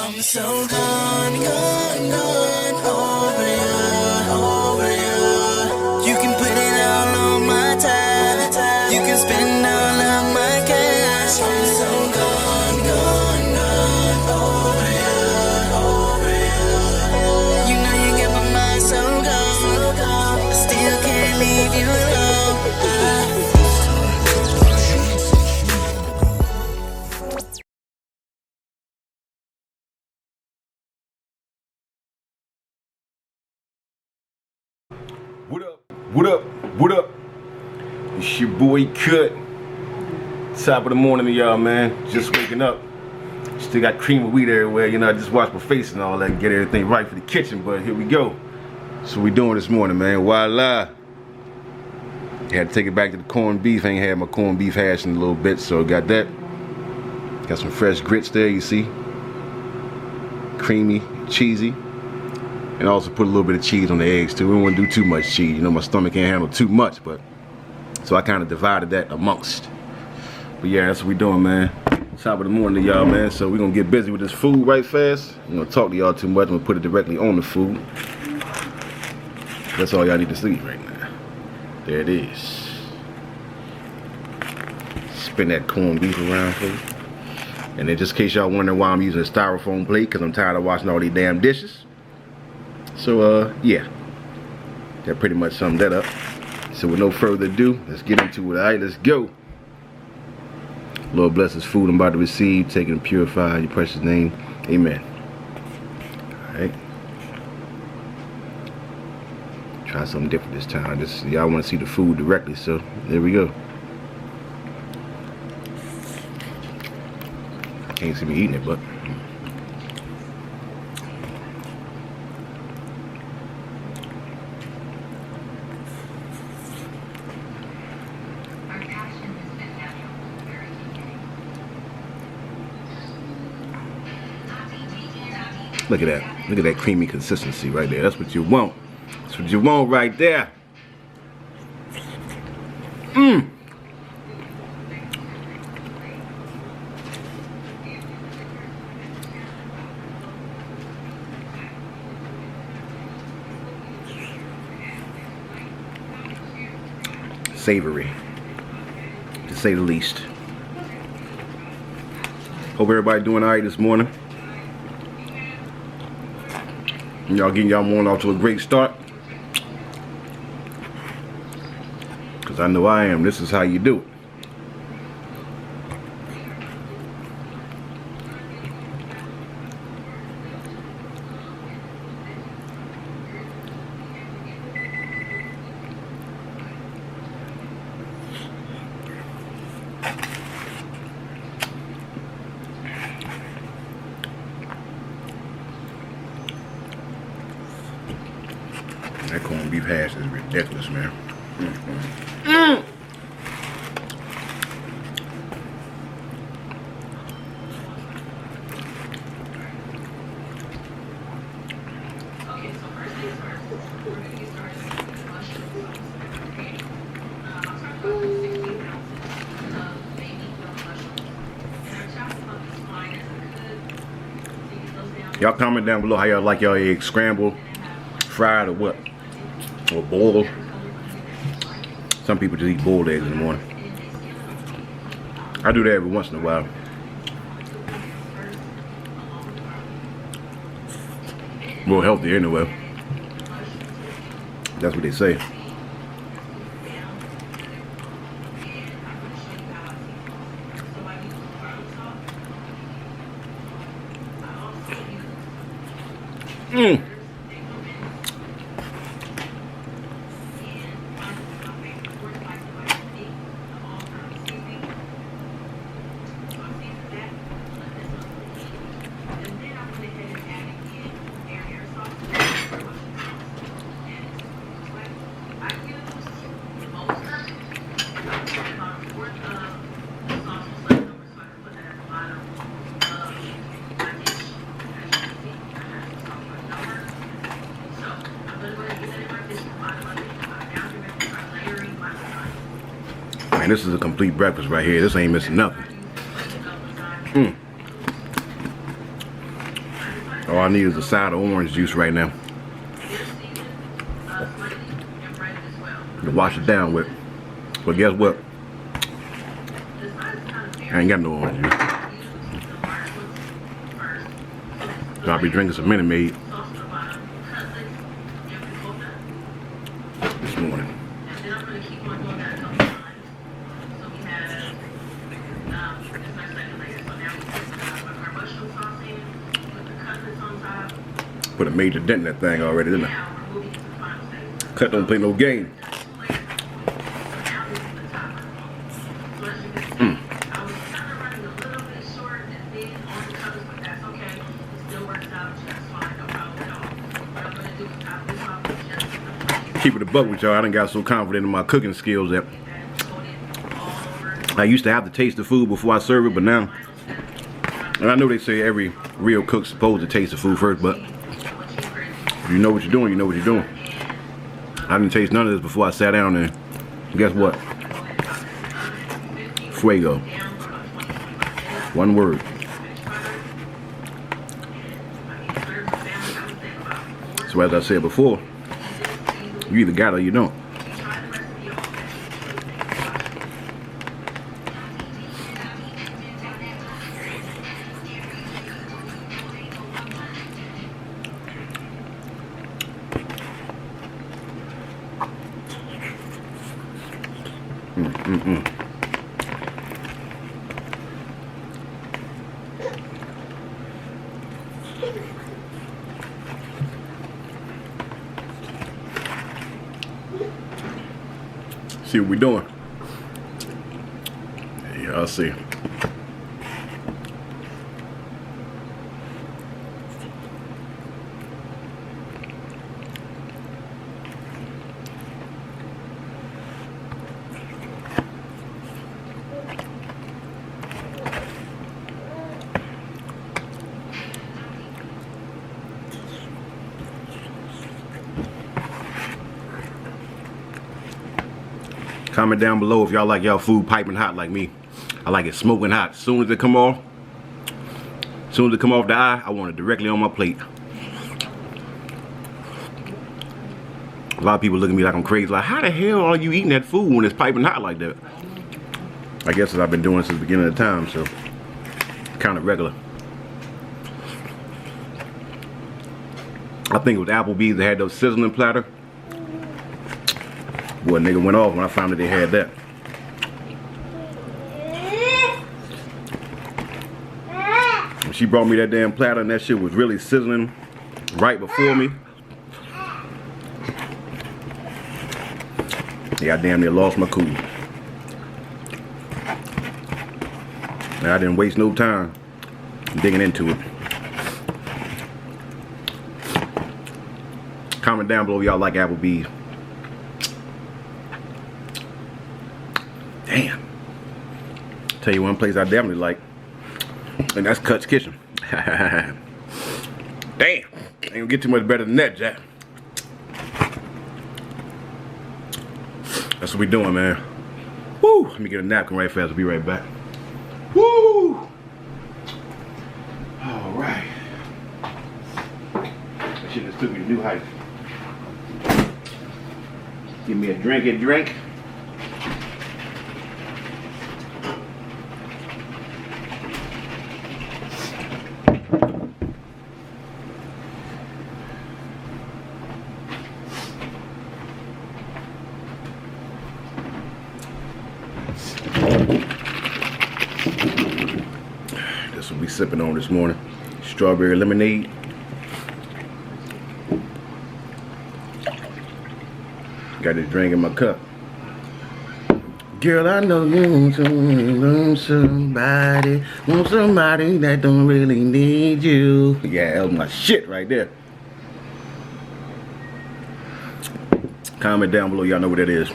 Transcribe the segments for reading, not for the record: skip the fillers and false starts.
I'm so gone, gone, gone over you. You can put it all on my tab. You can spend all of my cash. I'm so gone, gone, gone over you. You know you get my mind so gone. I still can't leave you alone. What up? What up? What up? It's your boy Cut. Top of the morning to y'all, man. Just waking up. Still got cream of wheat everywhere. You know, I just washed my face and all that and get everything right for the kitchen, but here we go. So we doing this morning, man. Voila. Had to take it back to the corned beef. Ain't had my corned beef hash in a little bit, so got that. Got some fresh grits there, you see. Creamy, cheesy. And also put a little bit of cheese on the eggs too. We don't want to do too much cheese. You know, my stomach can't handle too much, but so I kind of divided that amongst. But yeah, that's what we doing, man. Top of the morning to y'all, man. So we're gonna get busy with this food right fast. I'm gonna talk to y'all too much. I'm gonna put it directly on the food. That's all y'all need to see right now. There it is. Spin that corned beef around for you. And then just in case y'all wondering why I'm using a styrofoam plate, because I'm tired of washing all these damn dishes. So yeah, that pretty much summed that up. So with no further ado, let's get into it. Alright, let's go. Lord bless this food I'm about to receive, take it and purify in your precious name. Amen. Alright. Try something different this time. Y'all want to see the food directly, so there we go. Can't see me eating it, but look at that. Look at that creamy consistency right there. That's what you want. That's what you want right there. Mmm. Savory, to say the least. Hope everybody doing all right this morning. Y'all getting y'all morning off to a great start. Because I know I am. This is how you do it. That corned beef hash is ridiculous, man. Y'all comment down below how y'all like y'all eggs scrambled, fried, or what? Or boiled. Some people just eat boiled eggs in the morning. I do that every once in a while. More healthy anyway. That's what they say. Mmm. Man, this is a complete breakfast right here. This ain't missing nothing. All I need is a side of orange juice right now to wash it down with. But guess what? I ain't got no orange juice. So I'll be drinking some Minute Maid this morning. Put a major dent in that thing already, didn't I? Cut don't play no game. Keep it a buck with y'all. I done got so confident in my cooking skills that I used to have to taste the food before I serve it, but now, and I know they say every real cook's supposed to taste the food first, but if you know what you're doing, you know what you're doing. I didn't taste none of this before I sat down there. Guess what? Fuego. One word. So as I said before, you either got it or you don't. See what we doing? Yeah, I'll see. Comment down below if y'all like y'all food piping hot like me. I like it smoking hot. As soon as it come off the eye, I want it directly on my plate. A lot of people look at me like I'm crazy. Like, how the hell are you eating that food when it's piping hot like that? I guess as I've been doing since the beginning of the time, so kind of regular. I think it was Applebee's that had those sizzling platter. Boy, nigga went off when I found that they had that. When she brought me that damn platter and that shit was really sizzling right before me. Yeah, I damn near lost my cool. Now I didn't waste no time digging into it. Comment down below if y'all like Applebee's. Damn. Tell you one place I definitely like, and that's Cut's Kitchen. Damn. Ain't gonna get too much better than that, Jack. That's what we doing, man. Woo! Let me get a napkin right fast. I'll be right back. Woo! Alright. That shit just took me to new heights. Give me a drink. That's what we sipping on this morning. Strawberry lemonade. Got this drink in my cup. Girl, I know you want somebody that don't really need you. Yeah, that was my shit right there. Comment down below, y'all know what that is.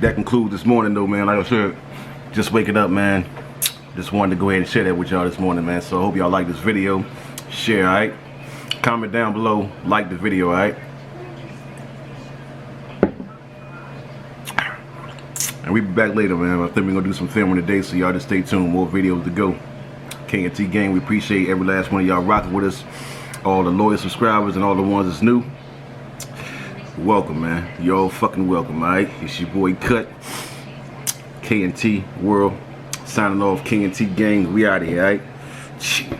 That concludes this morning though, man. Like I said, just waking up, man. Just wanted to go ahead and share that with y'all this morning, man. So I hope y'all like this video. Share, alright? Comment down below, like the video, alright? And we'll be back later, man. I think we're gonna do some filming today, so y'all just stay tuned. More videos to go. K&T gang, we appreciate every last one of y'all rocking with us. All the loyal subscribers and all the ones that's new. Welcome, man. You're all fucking welcome, alright? It's your boy Cut. K&T World. Signing off, K&T gang. We out of here, alright?